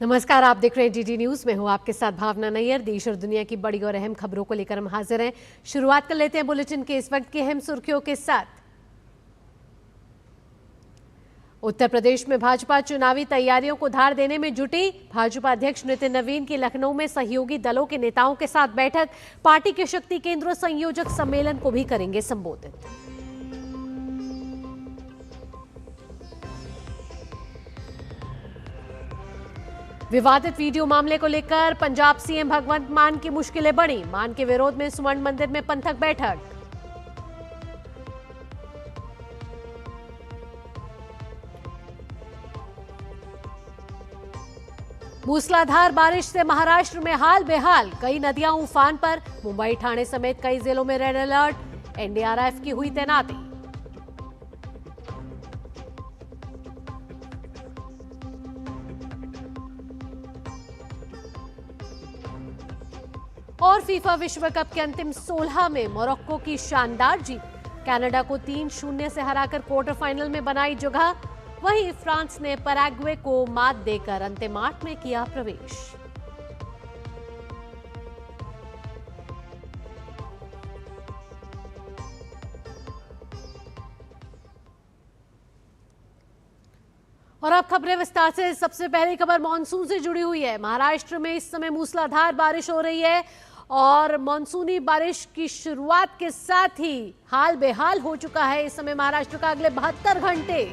नमस्कार, आप देख रहे हैं डीडी न्यूज में हूं आपके साथ भावना नैयर। देश और दुनिया की बड़ी और अहम खबरों को लेकर हम हाजिर हैं। शुरुआत कर लेते हैं बुलेटिन के इस वक्त की अहम सुर्खियों के साथ। उत्तर प्रदेश में भाजपा चुनावी तैयारियों को धार देने में जुटी। भाजपा अध्यक्ष नितिन नवीन की लखनऊ में सहयोगी दलों के नेताओं के साथ बैठक। पार्टी के शक्ति केंद्र संयोजक सम्मेलन को भी करेंगे संबोधित। विवादित वीडियो मामले को लेकर पंजाब सीएम भगवंत मान की मुश्किलें बढ़ी। मान के विरोध में स्वर्ण मंदिर में पंथक बैठक। मूसलाधार बारिश से महाराष्ट्र में हाल बेहाल। कई नदियां उफान पर। मुंबई ठाणे समेत कई जिलों में रेड अलर्ट। एनडीआरएफ की हुई तैनाती। और फीफा विश्व कप के अंतिम 16 में मोरक्को की शानदार जीत। कनाडा को 3-0 से हराकर क्वार्टर फाइनल में बनाई जगह। वहीं फ्रांस ने पैराग्वे को मात देकर अंतिम 8 में किया प्रवेश। और अब खबरें विस्तार से। सबसे पहली खबर मानसून से जुड़ी हुई है। महाराष्ट्र में इस समय मूसलाधार बारिश हो रही है और मानसूनी बारिश की शुरुआत के साथ ही हाल बेहाल हो चुका है। इस समय महाराष्ट्र का अगले 72 घंटे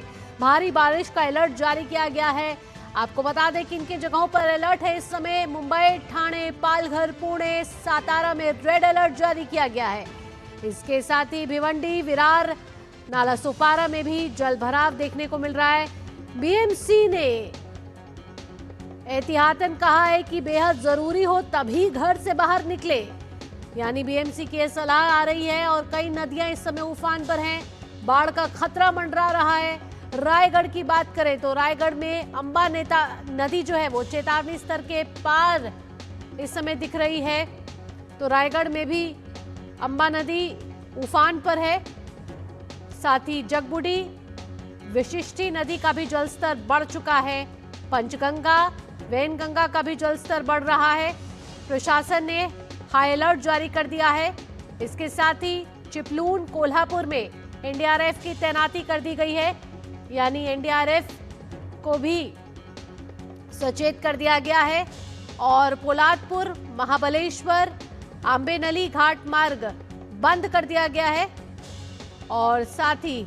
भारी बारिश का अलर्ट जारी किया गया है। आपको बता दें कि इनके जगहों पर अलर्ट है। इस समय मुंबई, ठाणे, पालघर, पुणे, सातारा में रेड अलर्ट जारी किया गया है। इसके साथ ही भिवंडी, विरार, नालासोपारा में भी जलभराव देखने को मिल रहा है। बीएमसी ने एहतियातन कहा है कि बेहद जरूरी हो तभी घर से बाहर निकले। यानी बीएमसी की सलाह आ रही है और कई नदियां इस समय उफान पर हैं। बाढ़ का खतरा मंडरा रहा है। रायगढ़ की बात करें तो रायगढ़ में अंबा नदी जो है वो चेतावनी स्तर के पार इस समय दिख रही है। तो रायगढ़ में भी अंबा नदी उफान पर है। साथ ही जगबुडी, विशिष्टि नदी का भी जलस्तर बढ़ चुका है। पंचगंगा, वैनगंगा का भी जलस्तर बढ़ रहा है। प्रशासन ने हाई अलर्ट जारी कर दिया है। इसके साथ ही चिपलून, कोल्हापुर में एनडीआरएफ की तैनाती कर दी गई है। यानी एनडीआरएफ को भी सचेत कर दिया गया है। और पोलादपुर, महाबलेश्वर, आंबेनली घाट मार्ग बंद कर दिया गया है। और साथ ही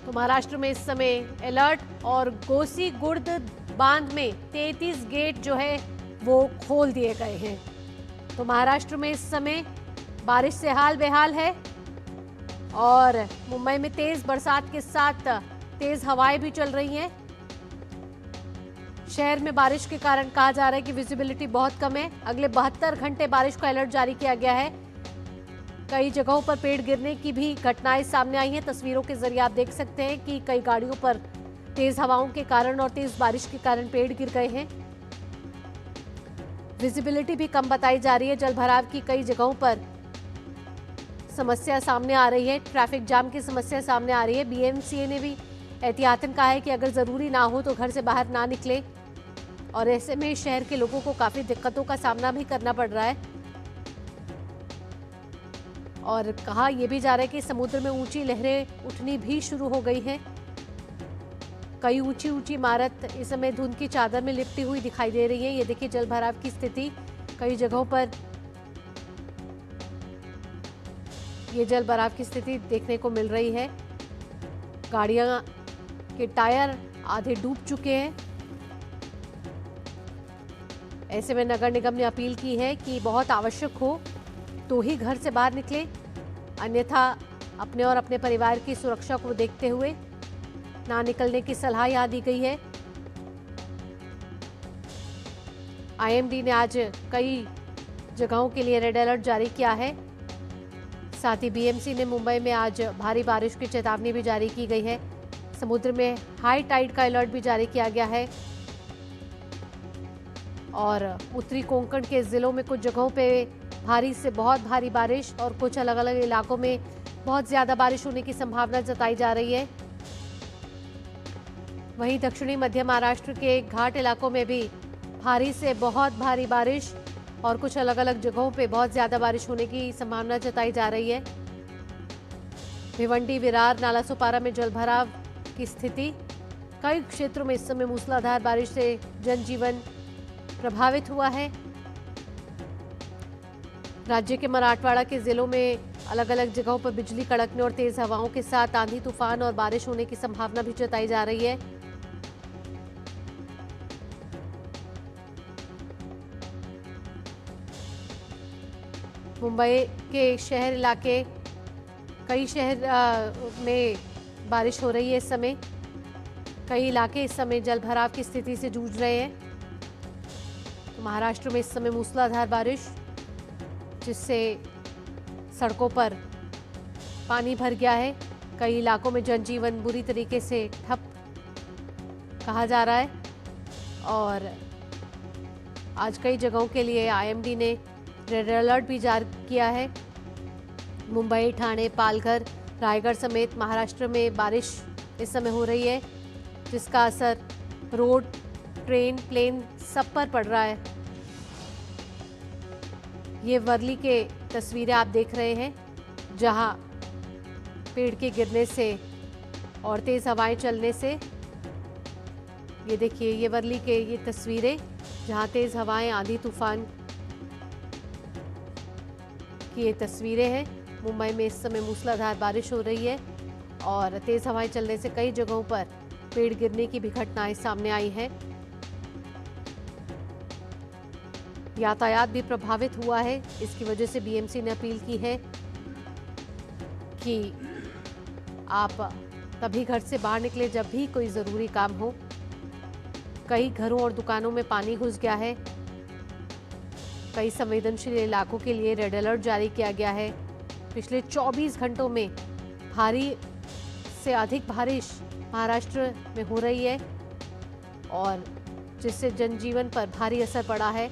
तो महाराष्ट्र में इस समय अलर्ट और गोसीगुर्द बांध में 33 गेट जो है वो खोल दिए गए हैं। तो महाराष्ट्र में इस समय बारिश से हाल बेहाल है। और मुंबई में तेज बरसात के साथ तेज हवाएं भी चल रही हैं। शहर में बारिश के कारण कहा जा रहा है कि विजिबिलिटी बहुत कम है। अगले 72 घंटे बारिश का अलर्ट जारी किया गया है। कई जगहों पर पेड़ गिरने की भी घटनाएं सामने आई हैं। तस्वीरों के जरिए आप देख सकते हैं कि कई गाड़ियों पर तेज हवाओं के कारण और तेज बारिश के कारण पेड़ गिर गए हैं। विजिबिलिटी भी कम बताई जा रही है। जलभराव की कई जगहों पर समस्या सामने आ रही है। ट्रैफिक जाम की समस्या सामने आ रही है। बीएमसीए ने भी एहतियातन कहा है कि अगर जरूरी ना हो तो घर से बाहर ना निकले। और ऐसे में शहर के लोगों को काफी दिक्कतों का सामना भी करना पड़ रहा है। और कहा यह भी जा रहा है कि समुद्र में ऊंची लहरें उठनी भी शुरू हो गई हैं। कई ऊंची ऊंची इमारत इस समय धुंध की चादर में लिपटी हुई दिखाई दे रही है। ये देखिए जलभराव की स्थिति। कई जगहों पर ये जलभराव की स्थिति देखने को मिल रही है। गाड़ियां के टायर आधे डूब चुके हैं। ऐसे में नगर निगम ने अपील की है कि बहुत आवश्यक हो तो ही घर से बाहर निकले, अन्यथा अपने और अपने परिवार की सुरक्षा को देखते हुए ना निकलने की सलाह यहां दी गई है। आईएमडी ने आज कई जगहों के लिए रेड अलर्ट जारी किया है। साथ ही बीएमसी ने मुंबई में आज भारी बारिश की चेतावनी भी जारी की गई है। समुद्र में हाई टाइड का अलर्ट भी जारी किया गया है। और उत्तरी कोंकण के जिलों में कुछ जगहों पे भारी से बहुत भारी बारिश और कुछ अलग अलग इलाकों में बहुत ज्यादा बारिश होने की संभावना जताई जा रही है। वहीं दक्षिणी मध्य महाराष्ट्र के घाट इलाकों में भी भारी से बहुत भारी बारिश और कुछ अलग अलग जगहों पे बहुत ज्यादा बारिश होने की संभावना जताई जा रही है। भिवंडी, विरार, नालासोपारा में जलभराव की स्थिति। कई क्षेत्रों में इस समय मूसलाधार बारिश से जनजीवन प्रभावित हुआ है। राज्य के मराठवाड़ा के जिलों में अलग अलग जगहों पर बिजली कड़कने और तेज हवाओं के साथ आंधी तूफान और बारिश होने की संभावना भी जताई जा रही है। मुंबई के शहर इलाके, कई शहर में बारिश हो रही है इस समय। कई इलाके इस समय जलभराव की स्थिति से जूझ रहे हैं। तो महाराष्ट्र में इस समय मूसलाधार बारिश, जिससे सड़कों पर पानी भर गया है। कई इलाकों में जनजीवन बुरी तरीके से ठप कहा जा रहा है और आज कई जगहों के लिए आईएमडी ने रेड अलर्ट भी जारी किया है। मुंबई, ठाणे, पालघर, रायगढ़ समेत महाराष्ट्र में बारिश इस समय हो रही है, जिसका असर रोड, ट्रेन, प्लेन सब पर पड़ रहा है। ये वर्ली के तस्वीरें आप देख रहे हैं, जहां पेड़ के गिरने से और तेज हवाएं चलने से, ये देखिए ये वर्ली के ये तस्वीरें जहां तेज हवाएं, आंधी तूफान की ये तस्वीरें हैं। मुंबई में इस समय मूसलाधार बारिश हो रही है और तेज हवाएं चलने से कई जगहों पर पेड़ गिरने की भी घटनाएं सामने आई हैं। यातायात भी प्रभावित हुआ है। इसकी वजह से बीएमसी ने अपील की है कि आप तभी घर से बाहर निकले जब भी कोई ज़रूरी काम हो। कई घरों और दुकानों में पानी घुस गया है। कई संवेदनशील इलाकों के लिए रेड अलर्ट जारी किया गया है। पिछले 24 घंटों में भारी से अधिक बारिश महाराष्ट्र में हो रही है और जिससे जनजीवन पर भारी असर पड़ा है।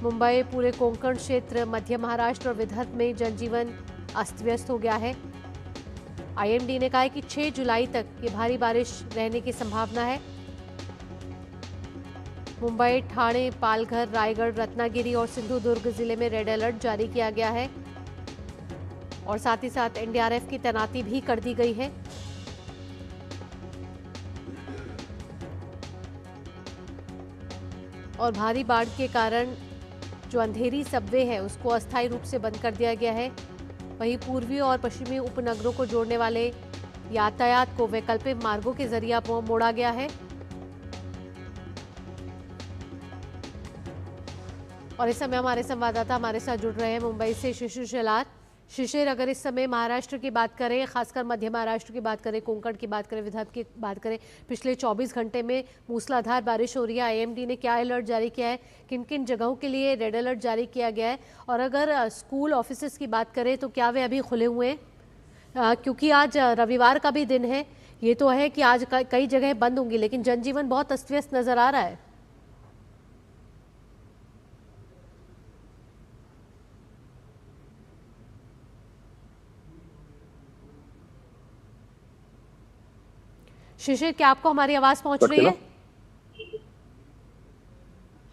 मुंबई, पूरे कोंकण क्षेत्र, मध्य महाराष्ट्र और विदर्भ में जनजीवन अस्त व्यस्त हो गया है। आईएमडी ने कहा है कि 6 जुलाई तक ये भारी बारिश रहने की संभावना है। मुंबई, ठाणे, पालघर, रायगढ़, रत्नागिरी और सिंधुदुर्ग जिले में रेड अलर्ट जारी किया गया है और साथ ही साथ एनडीआरएफ की तैनाती भी कर दी गई है। और भारी बाढ़ के कारण जो अंधेरी सबवे है उसको अस्थायी रूप से बंद कर दिया गया है। वहीं पूर्वी और पश्चिमी उपनगरों को जोड़ने वाले यातायात को वैकल्पिक मार्गों के जरिए मोड़ा गया है। और इस समय हमारे संवाददाता हमारे साथ जुड़ रहे हैं मुंबई से शिशिर शेलार। शिशिर, अगर इस समय महाराष्ट्र की बात करें, खासकर मध्य महाराष्ट्र की बात करें, कोंकण की बात करें, विदर्भ की बात करें, पिछले 24 घंटे में मूसलाधार बारिश हो रही है। आईएमडी ने क्या अलर्ट जारी किया है, किन किन जगहों के लिए रेड अलर्ट जारी किया गया है? और अगर स्कूल ऑफिस की बात करें तो क्या वे अभी खुले हुए हैं? क्योंकि आज रविवार का भी दिन है। ये तो है कि आज कई जगह बंद होंगी, लेकिन जनजीवन बहुत अस्त व्यस्त नजर आ रहा है। शिशिर, क्या आपको हमारी आवाज पहुंच रही है?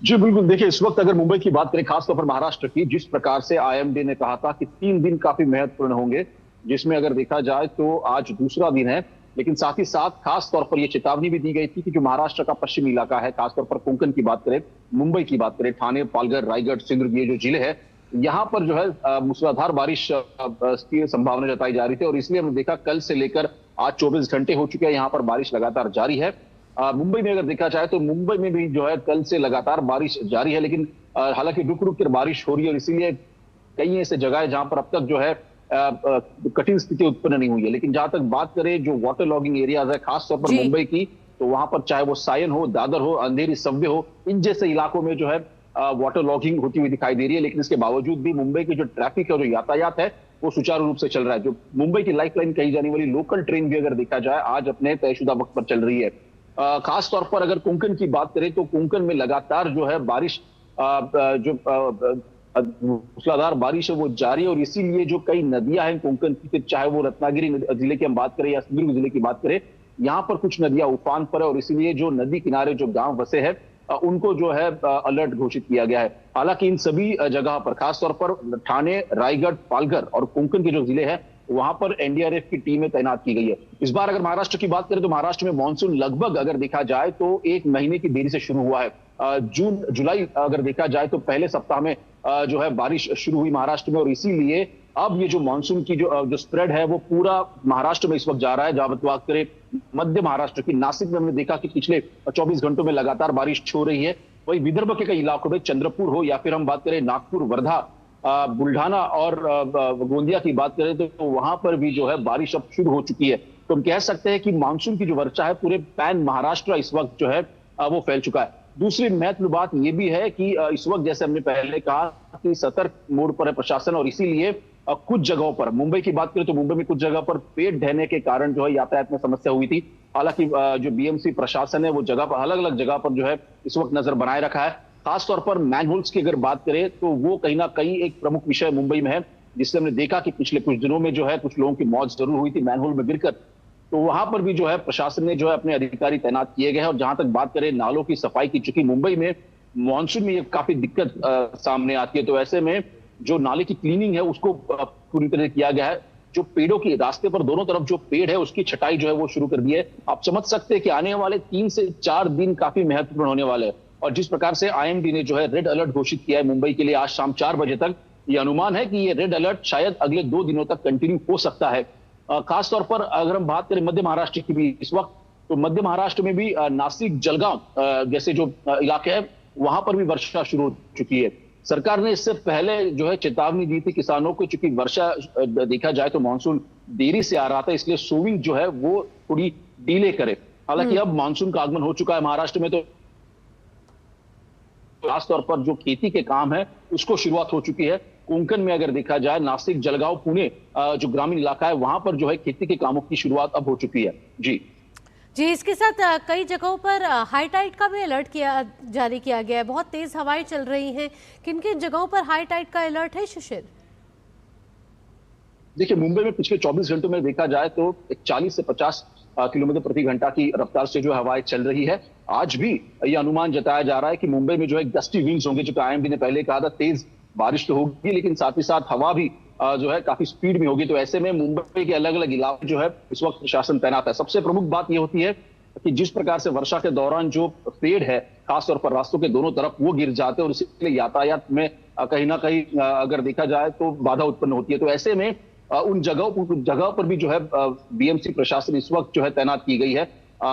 जी बिल्कुल। देखिए, इस वक्त अगर मुंबई की बात करें, खासतौर पर महाराष्ट्र की, जिस प्रकार से आईएमडी ने कहा था कि 3 दिन काफी महत्वपूर्ण होंगे, जिसमें अगर देखा जाए तो आज दूसरा दिन है, लेकिन साथ ही साथ खास तौर पर यह चेतावनी भी दी गई थी कि जो महाराष्ट्र का पश्चिमी इलाका है, खासतौर पर कोंकण की बात करें, मुंबई की बात करें, ठाणे, पालघर, रायगढ़, सिंधुदुर्ग, ये जो जिले हैं, यहाँ पर जो है मूसलाधार बारिश की संभावना जताई जा रही थी। और इसलिए हमने देखा कल से लेकर आज 24 घंटे हो चुके हैं, यहाँ पर बारिश लगातार जारी है। मुंबई में अगर देखा जाए तो मुंबई में भी जो है कल से लगातार बारिश जारी है, लेकिन हालांकि रुक रुक कर बारिश हो रही है और इसीलिए कई ऐसे जगह है जहां पर अब तक जो है कठिन स्थिति उत्पन्न नहीं हुई है। लेकिन जहां तक बात करें जो वाटर लॉगिंग एरियाज है, खासतौर पर मुंबई की, तो वहां पर चाहे वो सायन हो, दादर हो, अंधेरी सबवे हो, इन जैसे इलाकों में जो है वाटर लॉगिंग होती हुई दिखाई दे रही है। लेकिन इसके बावजूद भी मुंबई की जो ट्रैफिक है, जो यातायात है, वो सुचारू रूप से चल रहा है। जो मुंबई की लाइफलाइन कही जाने वाली लोकल ट्रेन भी अगर देखा जाए आज अपने तयशुदा वक्त पर चल रही है। खास तौर पर अगर कोंकण की बात करें तो कोंकण में लगातार जो है बारिश जो मूसलाधार बारिश है वो जारी है और इसीलिए जो कई नदियां हैं कोंकण की, चाहे वो रत्नागिरी जिले की हम बात करें या सिंधुदुर्ग जिले की बात करें, यहाँ पर कुछ नदियां उफान पर है और इसीलिए जो नदी किनारे जो गांव बसे हैं उनको जो है अलर्ट घोषित किया गया है। हालांकि इन सभी जगह पर, खासतौर पर ठाणे, रायगढ़, पालघर और कोंकण के जो जिले हैं वहां पर एनडीआरएफ की टीमें तैनात की गई है। इस बार अगर महाराष्ट्र की बात करें तो महाराष्ट्र में मानसून लगभग अगर देखा जाए तो 1 महीने की देरी से शुरू हुआ है। जून जुलाई अगर देखा जाए तो पहले सप्ताह में जो है बारिश शुरू हुई महाराष्ट्र में और इसीलिए अब ये जो मानसून की जो स्प्रेड है वो पूरा महाराष्ट्र में इस वक्त जा रहा है। जहां बात करें मध्य महाराष्ट्र की, नासिक में हमने देखा कि पिछले 24 घंटों में लगातार बारिश हो रही है। वही विदर्भ के कई इलाकों में, चंद्रपुर हो या फिर हम बात करें नागपुर, वर्धा, बुल्ढाना और गोंदिया की बात करें तो वहां पर भी जो है बारिश अब शुरू हो चुकी है। तो हम कह सकते हैं कि मानसून की जो वर्षा है पूरे पैन महाराष्ट्र इस वक्त जो है वो फैल चुका है। दूसरी महत्वपूर्ण बात यह भी है कि इस वक्त जैसे हमने पहले कहा कि सतर्क मोड पर है प्रशासन और इसीलिए कुछ जगहों पर, मुंबई की बात करें तो मुंबई में कुछ जगह पर पेड़ ढहने के कारण जो है यातायात में समस्या हुई थी। हालांकि जो बीएमसी प्रशासन है वो जगह पर, अलग अलग जगह पर जो है इस वक्त नजर बनाए रखा है। खासतौर पर मैनहोल्स की अगर बात करें तो वो कहीं ना कहीं एक प्रमुख विषय मुंबई में है, जिससे हमने देखा कि पिछले कुछ दिनों में जो है कुछ लोगों की मौत जरूर हुई थी मैनहोल में गिरकर। तो वहां पर भी जो है प्रशासन ने जो है अपने अधिकारी तैनात किए गए हैं। और जहां तक बात करें नालों की सफाई की, चूंकि मुंबई में मानसून में ये काफी दिक्कत सामने आती है, तो ऐसे में जो नाले की क्लीनिंग है उसको पूरी तरह किया गया है। जो पेड़ों की, रास्ते पर दोनों तरफ जो पेड़ है उसकी छटाई जो है वो शुरू कर दी है। आप समझ सकते हैं कि आने वाले 3 से 4 दिन काफी महत्वपूर्ण होने वाले हैं। और जिस प्रकार से आईएमडी ने जो है रेड अलर्ट घोषित किया है मुंबई के लिए आज शाम 4 बजे तक, ये अनुमान है कि ये रेड अलर्ट शायद अगले 2 दिनों तक कंटिन्यू हो सकता है। खासतौर पर अगर हम बात करें मध्य महाराष्ट्र की भी इस वक्त, तो मध्य महाराष्ट्र में भी नासिक, जलगांव जैसे जो इलाके हैं वहां पर भी वर्षा शुरू हो चुकी है। सरकार ने इससे पहले जो है चेतावनी दी थी किसानों को, चूंकि वर्षा देखा जाए तो मानसून देरी से आ रहा था, इसलिए सोविंग जो है वो थोड़ी डिले करे। हालांकि अब मानसून का आगमन हो चुका है महाराष्ट्र में, तो खासतौर पर जो खेती के काम है उसको शुरुआत हो चुकी है। कोंकण में अगर देखा जाए, नासिक, जलगांव, पुणे जो ग्रामीण इलाका है वहां पर जो है खेती के कामों की शुरुआत अब हो चुकी है। जी जी, इसके साथ कई जगहों पर हाई टाइड का भी अलर्ट जारी किया गया है। बहुत तेज हवाएं चल रही हैं। किन किन जगहों पर हाई टाइड का अलर्ट है शिशिर? देखिए, मुंबई में पिछले 24 घंटों में देखा जाए तो 40 से 50 किलोमीटर प्रति घंटा की रफ्तार से जो हवाएं चल रही है। आज भी यह अनुमान जताया जा रहा है कि मुंबई में जो है गस्टी विंड्स होंगे, जो आईएमडी ने पहले कहा था तेज बारिश तो होगी लेकिन साथ ही साथ हवा भी जो है काफी स्पीड में होगी। तो ऐसे में मुंबई के अलग अलग इलाके जो है इस वक्त प्रशासन तैनात है। सबसे प्रमुख बात यह होती है कि जिस प्रकार से वर्षा के दौरान जो पेड़ है खासतौर पर रास्तों के दोनों तरफ वो गिर जाते हैं और इसलिए यातायात में कहीं ना कहीं अगर देखा जाए तो बाधा उत्पन्न होती है। तो ऐसे में उन जगहों पर भी जो है बीएमसी प्रशासन इस वक्त जो है तैनात की गई है।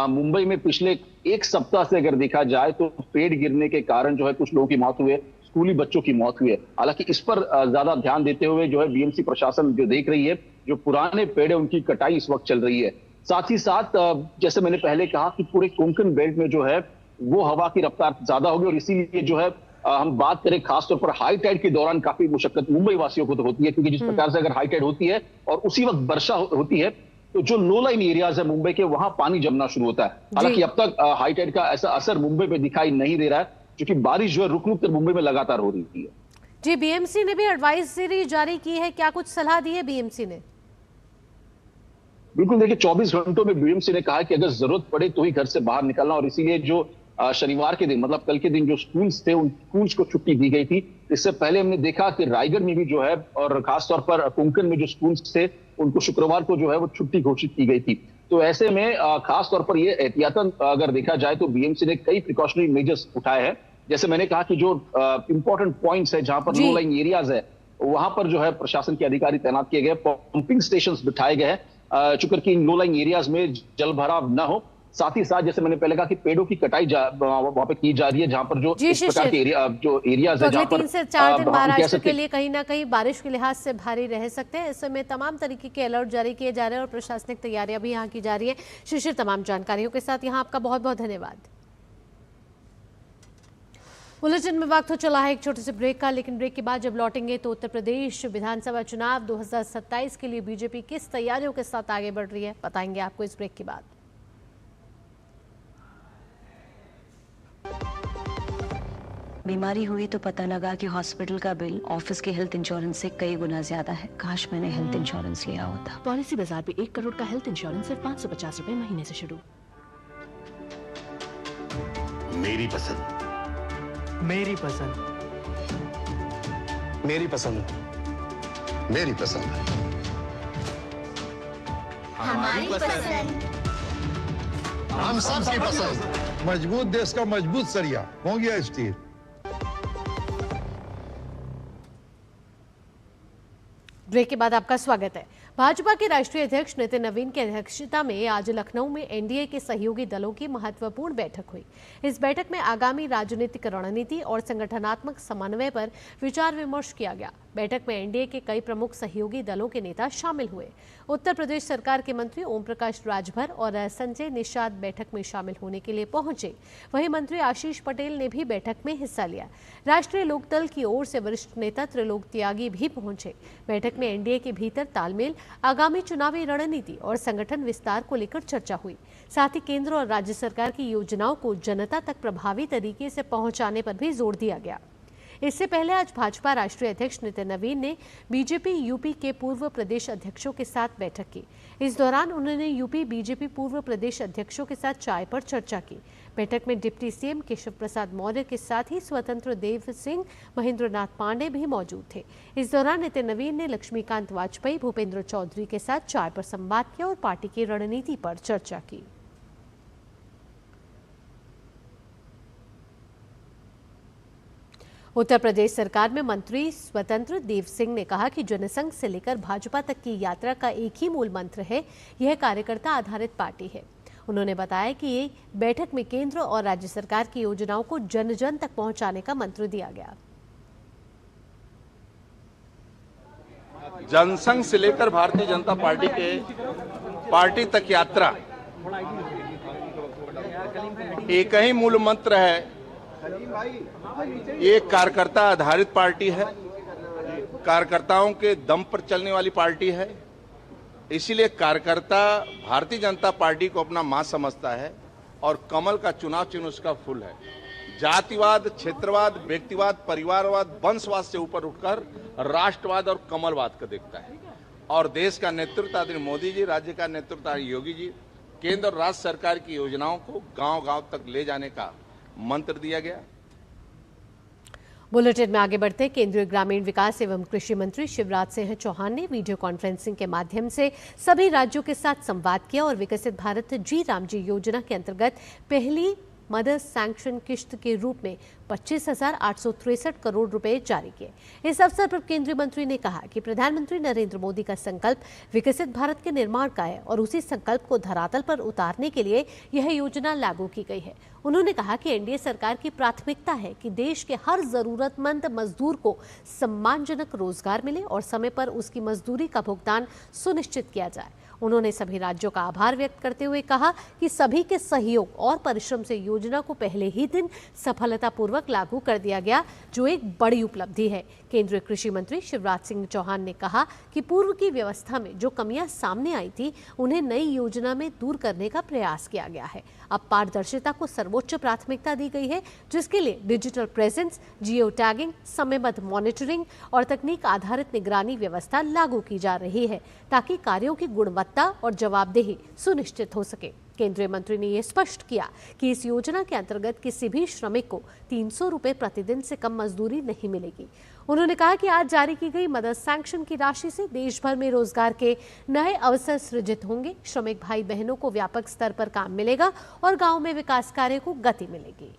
मुंबई में पिछले 1 सप्ताह से अगर देखा जाए तो पेड़ गिरने के कारण जो है कुछ लोगों की मौत हुई है, स्कूली बच्चों की मौत हुई है। हालांकि इस पर ज्यादा ध्यान देते हुए जो है बीएमसी प्रशासन जो देख रही है, जो पुराने पेड़ है उनकी कटाई इस वक्त चल रही है। साथ ही साथ जैसे मैंने पहले कहा कि पूरे कोंकण बेल्ट में जो है वो हवा की रफ्तार ज्यादा होगी और इसीलिए जो है हम बात करें खासतौर पर हाई टाइड के दौरान काफी मुशक्कत मुंबई वासियों को तो होती है, क्योंकि जिस प्रकार से अगर हाई टाइड होती है और उसी वक्त वर्षा होती है तो जो लो लाइन एरियाज है मुंबई के वहां पानी जमना शुरू होता है। हालांकि अब तक हाई टाइड का ऐसा असर मुंबई पे दिखाई नहीं दे रहा है, क्योंकि बारिश जो है रुक रुक कर मुंबई में लगातार हो रही है। जी, बीएमसी ने भी एडवाइजरी जारी की है, क्या कुछ सलाह दी है बीएमसी ने? बिल्कुल, देखिए 24 घंटों में बीएमसी ने कहा कि अगर जरूरत पड़े तो ही घर से बाहर निकलना और इसीलिए जो शनिवार के दिन मतलब कल के दिन जो स्कूल्स थे उन स्कूल्स को छुट्टी दी गई थी। इससे पहले हमने देखा कि रायगढ़ में भी जो है और खासतौर पर कोंकण में जो स्कूल्स थे उनको शुक्रवार को जो है वो छुट्टी घोषित की गई थी। तो ऐसे में खासतौर पर ये एहतियातन अगर देखा जाए तो बीएमसी ने कई प्रिकॉशनरी मेजर्स उठाए हैं। जैसे मैंने कहा कि जो इंपॉर्टेंट पॉइंट्स है जहां पर लो लाइन एरियाज है वहां पर जो है प्रशासन के अधिकारी तैनात किए गए, पंपिंग स्टेशन बिठाए गए हैं चुकर की इन लो लाइन एरियाज में जल भराव न हो। साथ ही साथ जैसे मैंने पहले कहा कि पेड़ों की कटाई वहां पे की जा रही है जहां पर जो इस प्रकार के जो एरियाज है जहां पर 3 से 4 दिन महाराष्ट्र के लिए कहीं ना कहीं बारिश के लिहाज से भारी रह सकते हैं। इस समय तमाम तरीके के अलर्ट जारी किए जा रहे हैं और प्रशासनिक तैयारियां भी यहाँ की जा रही है। शिशिर, तमाम जानकारियों के साथ यहाँ आपका बहुत बहुत धन्यवाद। बुलेटिन में वक्त हो चला है एक छोटे से ब्रेक का, लेकिन ब्रेक के बाद जब लौटेंगे तो उत्तर प्रदेश विधानसभा चुनाव 2027 के लिए बीजेपी किस तैयारियों के साथ आगे बढ़ रही है बताएंगे आपको इस ब्रेक के बाद। बीमारी हुई तो पता लगा कि हॉस्पिटल का बिल ऑफिस के हेल्थ इंश्योरेंस से कई गुना ज्यादा है। काश मैंने हेल्थ इंश्योरेंस लिया होता। पॉलिसी बाजार पे 1 करोड़ का हेल्थ इंश्योरेंस सिर्फ 550 रुपए महीने से शुरू। मेरी पसंद। मेरी पसंद। मेरी पसंद। मेरी पसंद। हमारी पसंद। हम सबकी पसंद। मजबूत देश का मजबूत सरिया हो गया स्टील। ब्रेक के बाद आपका स्वागत है। भाजपा के राष्ट्रीय अध्यक्ष नितिन नवीन की अध्यक्षता में आज लखनऊ में एनडीए के सहयोगी दलों की महत्वपूर्ण बैठक हुई। इस बैठक में आगामी राजनीतिक रणनीति और संगठनात्मक समन्वय पर विचार विमर्श किया गया। बैठक में एनडीए के कई प्रमुख सहयोगी दलों के नेता शामिल हुए। उत्तर प्रदेश सरकार के मंत्री ओम प्रकाश राजभर और संजय निषाद बैठक में शामिल होने के लिए पहुंचे। वहीं मंत्री आशीष पटेल ने भी बैठक में हिस्सा लिया। राष्ट्रीय लोकदल की ओर से वरिष्ठ नेता त्रिलोक त्यागी भी पहुंचे। बैठक में एनडीए के भीतर तालमेल, आगामी चुनावी रणनीति और संगठन विस्तार को लेकर चर्चा हुई। साथ ही केंद्र और राज्य सरकार की योजनाओं को जनता तक प्रभावी तरीके से पहुंचाने पर भी जोर दिया गया। इससे पहले आज भाजपा राष्ट्रीय अध्यक्ष नितिन नवीन ने बीजेपी यूपी के पूर्व प्रदेश अध्यक्षों के साथ बैठक की। इस दौरान उन्होंने यूपी बीजेपी पूर्व प्रदेश अध्यक्षों के साथ चाय पर चर्चा की। बैठक में डिप्टी सीएम केशव प्रसाद मौर्य के साथ ही स्वतंत्र देव सिंह, महेंद्र नाथ पांडे भी मौजूद थे। इस दौरान नितिन नवीन ने लक्ष्मीकांत वाजपेयी, भूपेंद्र चौधरी के साथ चाय पर संवाद किया और पार्टी की रणनीति पर चर्चा की। उत्तर प्रदेश सरकार में मंत्री स्वतंत्र देव सिंह ने कहा कि जनसंघ से लेकर भाजपा तक की यात्रा का एक ही मूल मंत्र है, यह कार्यकर्ता आधारित पार्टी है। उन्होंने बताया कि ये बैठक में केंद्र और राज्य सरकार की योजनाओं को जन जन तक पहुंचाने का मंत्र दिया गया। जनसंघ से लेकर भारतीय जनता पार्टी तक यात्रा एक ही मूल मंत्र है। ये कार्यकर्ता आधारित पार्टी है, कार्यकर्ताओं के दम पर चलने वाली पार्टी है। इसीलिए कार्यकर्ता भारतीय जनता पार्टी को अपना मां समझता है और कमल का चुनाव चिन्ह उसका फूल है। जातिवाद, क्षेत्रवाद, व्यक्तिवाद, परिवारवाद, वंशवाद से ऊपर उठकर राष्ट्रवाद और कमलवाद को देखता है। और देश का नेतृत्व आदरणीय मोदी जी, राज्य का नेतृत्व आदरणीय योगी जी, केंद्र और राज्य सरकार की योजनाओं को गांव-गांव तक ले जाने का मंत्र दिया गया। बुलेटिन में आगे बढ़ते केंद्रीय ग्रामीण विकास एवं कृषि मंत्री शिवराज सिंह चौहान ने वीडियो कॉन्फ्रेंसिंग के माध्यम से सभी राज्यों के साथ संवाद किया और विकसित भारत जी राम जी योजना के अंतर्गत पहली मदर सैंक्शन किश्त के रूप में 25,863 करोड़ रुपए जारी किए। इस अवसर पर केंद्रीय मंत्री ने कहा कि प्रधानमंत्री नरेंद्र मोदी का संकल्प विकसित भारत के निर्माण का है और उसी संकल्प को धरातल पर उतारने के लिए यह योजना लागू की गई है। उन्होंने कहा कि एनडीए सरकार की प्राथमिकता है कि देश के हर जरूरतमंद मजदूर को सम्मानजनक रोजगार मिले और समय पर उसकी मजदूरी का भुगतान सुनिश्चित किया जाए। उन्होंने सभी राज्यों का आभार व्यक्त करते हुए कहा कि सभी के सहयोग और परिश्रम से योजना को पहले ही दिन सफलतापूर्वक लागू कर दिया गया, जो एक बड़ी उपलब्धि है। केंद्रीय कृषि मंत्री शिवराज सिंह चौहान ने कहा कि पूर्व की व्यवस्था में जो कमियां सामने आई थी, उन्हें नई योजना में दूर करने का प्रयास किया गया है। अब पारदर्शिता को सर्वोच्च प्राथमिकता दी गई है, जिसके लिए डिजिटल प्रेजेंस, जियो टैगिंग, समयबद्ध मॉनिटरिंग और तकनीक आधारित निगरानी व्यवस्था लागू की जा रही है, ताकि कार्यों की गुणवत्ता और जवाबदेही सुनिश्चित हो सके। केंद्रीय मंत्री ने यह स्पष्ट किया कि इस योजना के अंतर्गत किसी भी श्रमिक को 300 रुपए प्रतिदिन से कम मजदूरी नहीं मिलेगी। उन्होंने कहा कि आज जारी की गई मदर सैंक्शन की राशि से देश भर में रोजगार के नए अवसर सृजित होंगे, श्रमिक भाई बहनों को व्यापक स्तर पर काम मिलेगा और गांव में विकास कार्य को गति मिलेगी।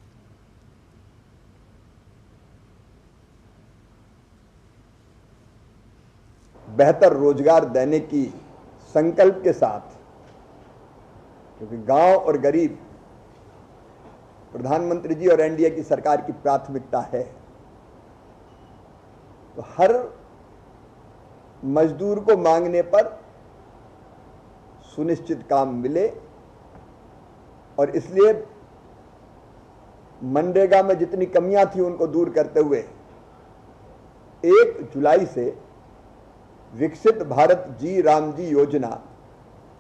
बेहतर रोजगार देने की संकल्प के साथ, क्योंकि गांव और गरीब प्रधानमंत्री जी और एनडीए की सरकार की प्राथमिकता है, तो हर मजदूर को मांगने पर सुनिश्चित काम मिले और इसलिए मनरेगा में जितनी कमियां थी उनको दूर करते हुए 1 जुलाई से विकसित भारत जी राम जी योजना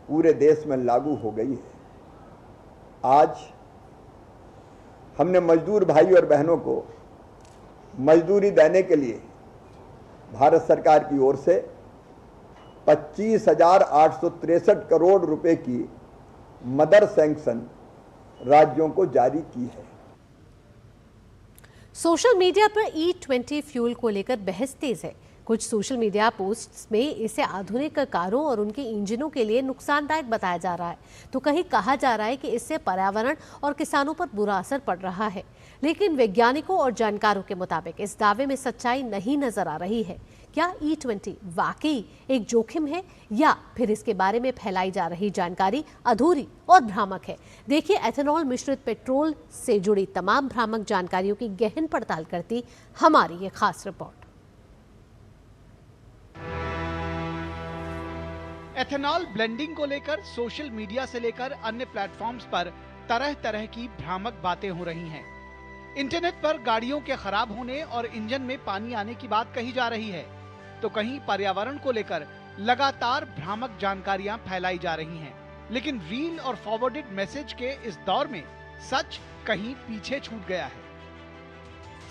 पूरे देश में लागू हो गई है। आज हमने मजदूर भाई और बहनों को मजदूरी देने के लिए भारत सरकार की ओर से 25,863 करोड़ रुपए की मदर सैंक्शन राज्यों को जारी की है। सोशल मीडिया पर E20 फ्यूल को लेकर बहस तेज है। कुछ सोशल मीडिया पोस्ट्स में इसे आधुनिक कारों और उनके इंजनों के लिए नुकसानदायक बताया जा रहा है, तो कहीं कहा जा रहा है कि इससे पर्यावरण और किसानों पर बुरा असर पड़ रहा है। लेकिन वैज्ञानिकों और जानकारों के मुताबिक इस दावे में सच्चाई नहीं नजर आ रही है। क्या E20 वाकई एक जोखिम है या फिर इसके बारे में फैलाई जा रही जानकारी अधूरी और भ्रामक है? देखिए एथेनॉल मिश्रित पेट्रोल से जुड़ी तमाम भ्रामक जानकारियों की गहन पड़ताल करती हमारी ये खास रिपोर्ट। एथेनॉल ब्लेंडिंग को लेकर सोशल मीडिया से लेकर अन्य प्लेटफॉर्म्स पर तरह तरह की भ्रामक बातें हो रही हैं। इंटरनेट पर गाड़ियों के खराब होने और इंजन में पानी आने की बात कही जा रही है, तो कहीं पर्यावरण को लेकर लगातार भ्रामक जानकारियां फैलाई जा रही हैं। लेकिन रील और फॉरवर्डेड मैसेज के इस दौर में सच कहीं पीछे छूट गया है।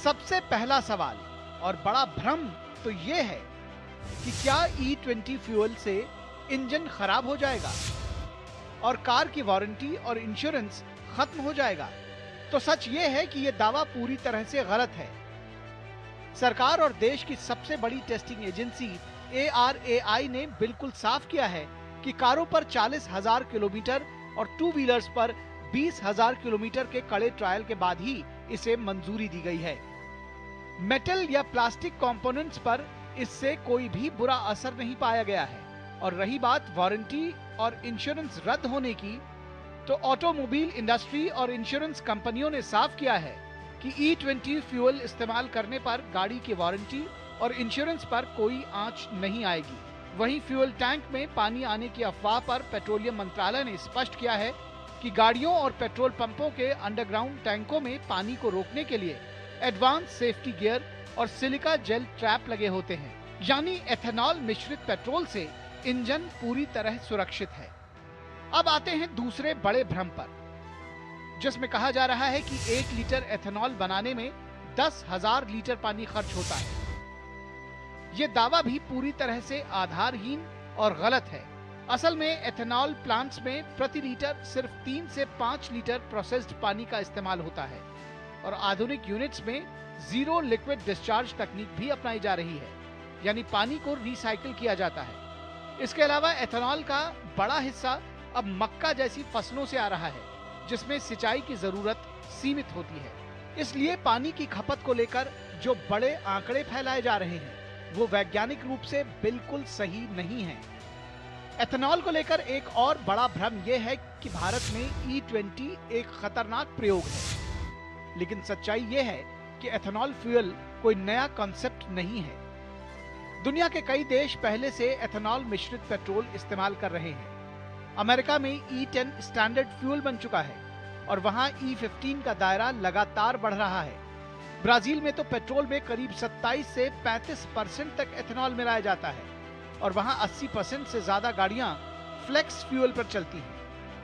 सबसे पहला सवाल और बड़ा भ्रम तो ये है कि क्या E20 फ्यूल से इंजन खराब हो जाएगा और कार की वारंटी और इंश्योरेंस खत्म हो जाएगा? तो सच ये है कि यह दावा पूरी तरह से गलत है। सरकार और देश की सबसे बड़ी टेस्टिंग एजेंसी ARAI ने बिल्कुल साफ किया है कि कारों पर 40,000 किलोमीटर और टू व्हीलर्स पर 20,000 किलोमीटर के कड़े ट्रायल के बाद ही इसे मंजूरी दी गई है। मेटल या प्लास्टिक कंपोनेंट्स पर इससे कोई भी बुरा असर नहीं पाया गया है। और रही बात वारंटी और इंश्योरेंस रद्द होने की, तो ऑटोमोबाइल इंडस्ट्री और इंश्योरेंस कंपनियों ने साफ किया है कि E20 फ्यूल इस्तेमाल करने पर गाड़ी की वारंटी और इंश्योरेंस पर कोई आंच नहीं आएगी। वहीं फ्यूल टैंक में पानी आने की अफवाह पर पेट्रोलियम मंत्रालय ने स्पष्ट किया है कि गाड़ियों और पेट्रोल पंपों के अंडरग्राउंड टैंकों में पानी को रोकने के लिए एडवांस सेफ्टी गियर और सिलिका जेल ट्रैप लगे होते हैं। यानी एथेनॉल मिश्रित पेट्रोल से इंजन पूरी तरह सुरक्षित है। अब आते हैं दूसरे बड़े भ्रम पर, जिसमें कहा जा रहा है कि 1 लीटर एथेनॉल बनाने में 10,000 लीटर पानी खर्च होता है। यह दावा भी पूरी तरह से आधारहीन और गलत है। असल में एथेनॉल प्लांट्स में प्रति लीटर सिर्फ 3 से 5 लीटर प्रोसेस्ड पानी का इस्तेमाल होता है और आधुनिक यूनिट्स में जीरो लिक्विड डिस्चार्ज तकनीक भी अपनाई जा रही है, यानी पानी को रिसाइकिल किया जाता है। इसके अलावा एथेनॉल का बड़ा हिस्सा अब मक्का जैसी फसलों से आ रहा है, जिसमें सिंचाई की जरूरत सीमित होती है। इसलिए पानी की खपत को लेकर जो बड़े आंकड़े फैलाए जा रहे हैं वो वैज्ञानिक रूप से बिल्कुल सही नहीं है। एथेनॉल को लेकर एक और बड़ा भ्रम यह है कि भारत में E20 एक खतरनाक प्रयोग है, लेकिन सच्चाई यह है कि एथेनॉल फ्यूल कोई नया कॉन्सेप्ट नहीं है। दुनिया के कई देश पहले से एथेनॉल मिश्रित पेट्रोल इस्तेमाल कर रहे हैं। अमेरिका में E10 स्टैंडर्ड फ्यूल बन चुका है और वहां E15 का दायरा लगातार बढ़ रहा है। ब्राजील में तो पेट्रोल में करीब 27 से 35% तक एथेनॉल मिलाया जाता है और वहां 80% से ज्यादा गाड़ियां फ्लेक्स फ्यूल पर चलती हैं।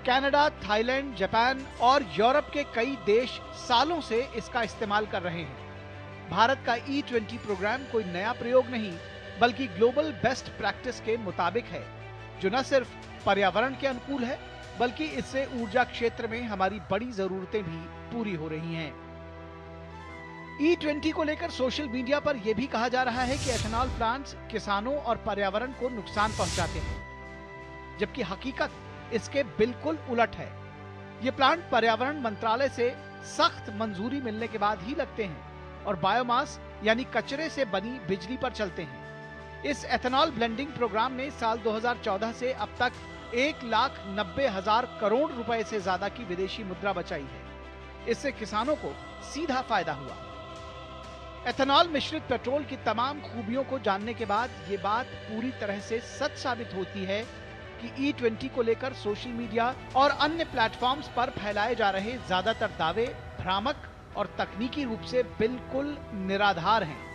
कनाडा, थाईलैंड, जापान और यूरोप के कई देश सालों से इसका इस्तेमाल कर रहे हैं। भारत का E20 प्रोग्राम कोई नया प्रयोग नहीं, बल्कि ग्लोबल बेस्ट प्रैक्टिस के मुताबिक है, जो न सिर्फ पर्यावरण के अनुकूल है, बल्कि इससे ऊर्जा क्षेत्र में हमारी बड़ी जरूरतें भी पूरी हो रही हैं। E20 को लेकर सोशल मीडिया पर यह भी कहा जा रहा है कि एथेनॉल प्लांट्स किसानों और पर्यावरण को नुकसान पहुंचाते हैं, जबकि हकीकत इसके बिल्कुल उलट है। ये प्लांट पर्यावरण मंत्रालय से सख्त मंजूरी मिलने के बाद ही लगते हैं और बायोमास यानी कचरे से बनी बिजली पर चलते हैं। इस एथेनॉल ब्लेंडिंग प्रोग्राम ने साल 2014 से अब तक 1,90,000 करोड़ रुपए से ज्यादा की विदेशी मुद्रा बचाई है। इससे किसानों को सीधा फायदा हुआ। एथेनॉल मिश्रित पेट्रोल की तमाम खूबियों को जानने के बाद ये बात पूरी तरह से सच साबित होती है कि E20 को लेकर सोशल मीडिया और अन्य प्लेटफॉर्म्स पर फैलाए जा रहे ज्यादातर दावे भ्रामक और तकनीकी रूप से बिल्कुल निराधार हैं।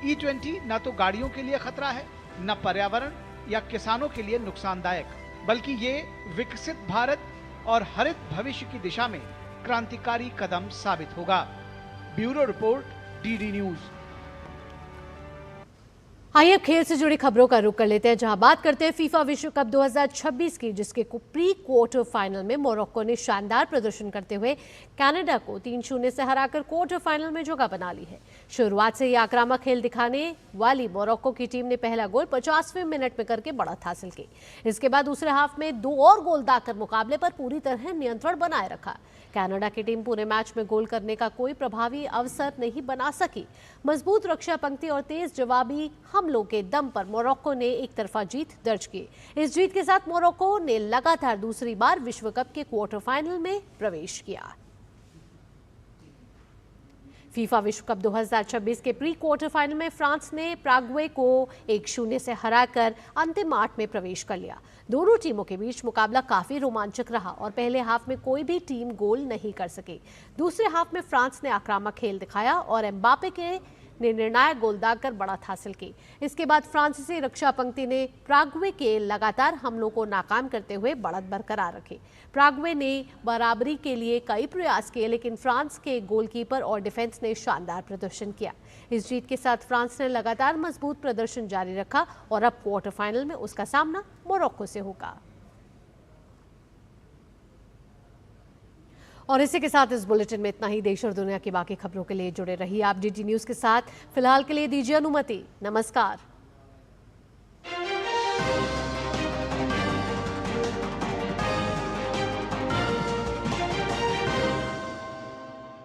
E20 न तो गाड़ियों के लिए खतरा है, न पर्यावरण या किसानों के लिए नुकसानदायक, बल्कि ये विकसित भारत और हरित भविष्य की दिशा में क्रांतिकारी कदम साबित होगा। Bureau report, DD news. आइए अब खेल से जुड़ी खबरों का रुख कर लेते हैं, जहां बात करते हैं फीफा विश्व कप 2026 की, जिसके प्री क्वार्टर फाइनल में मोरक्को ने शानदार प्रदर्शन करते हुए कनाडा को 3-0 से हराकर क्वार्टर फाइनल में जगह बना ली है। शुरुआत से ही आक्रामक खेल दिखाने वाली मोरक्को की टीम ने पहला गोल 50वें मिनट में करके बढ़त हासिल की। इसके बाद दूसरे हाफ में 2 और गोल दागकर मुकाबले पर पूरी तरह नियंत्रण बनाए रखा। कनाडा की टीम पूरे मैच में गोल करने का कोई प्रभावी अवसर नहीं बना सकी। मजबूत रक्षा पंक्ति और तेज जवाबी हमलों के दम पर मोरक्को ने एक तरफा जीत दर्ज की। इस जीत के साथ मोरक्को ने लगातार दूसरी बार विश्व कप के क्वार्टर फाइनल में प्रवेश किया। फीफा विश्व कप 2026 के प्री क्वार्टर फाइनल में फ्रांस ने पैराग्वे को 1-0 से हराकर अंतिम 8 में प्रवेश कर लिया। दोनों टीमों के बीच मुकाबला काफी रोमांचक रहा और पहले हाफ में कोई भी टीम गोल नहीं कर सकी। दूसरे हाफ में फ्रांस ने आक्रामक खेल दिखाया और एम्बापे ने निर्णायक गोल दागकर बढ़त हासिल की। इसके बाद फ्रांसीसी रक्षा पंक्ति ने पैराग्वे के लगातार हमलों को नाकाम करते हुए बढ़त बरकरार रखी। पैराग्वे ने बराबरी के लिए कई प्रयास किए, लेकिन फ्रांस के गोलकीपर और डिफेंस ने शानदार प्रदर्शन किया। इस जीत के साथ फ्रांस ने लगातार मजबूत प्रदर्शन जारी रखा और अब क्वार्टर फाइनल में उसका सामना मोरक्को से होगा। और इसी के साथ इस बुलेटिन में इतना ही। देश और दुनिया की बाकी खबरों के लिए जुड़े रहिए आप DD न्यूज के साथ। फिलहाल के लिए दीजिए अनुमति। नमस्कार।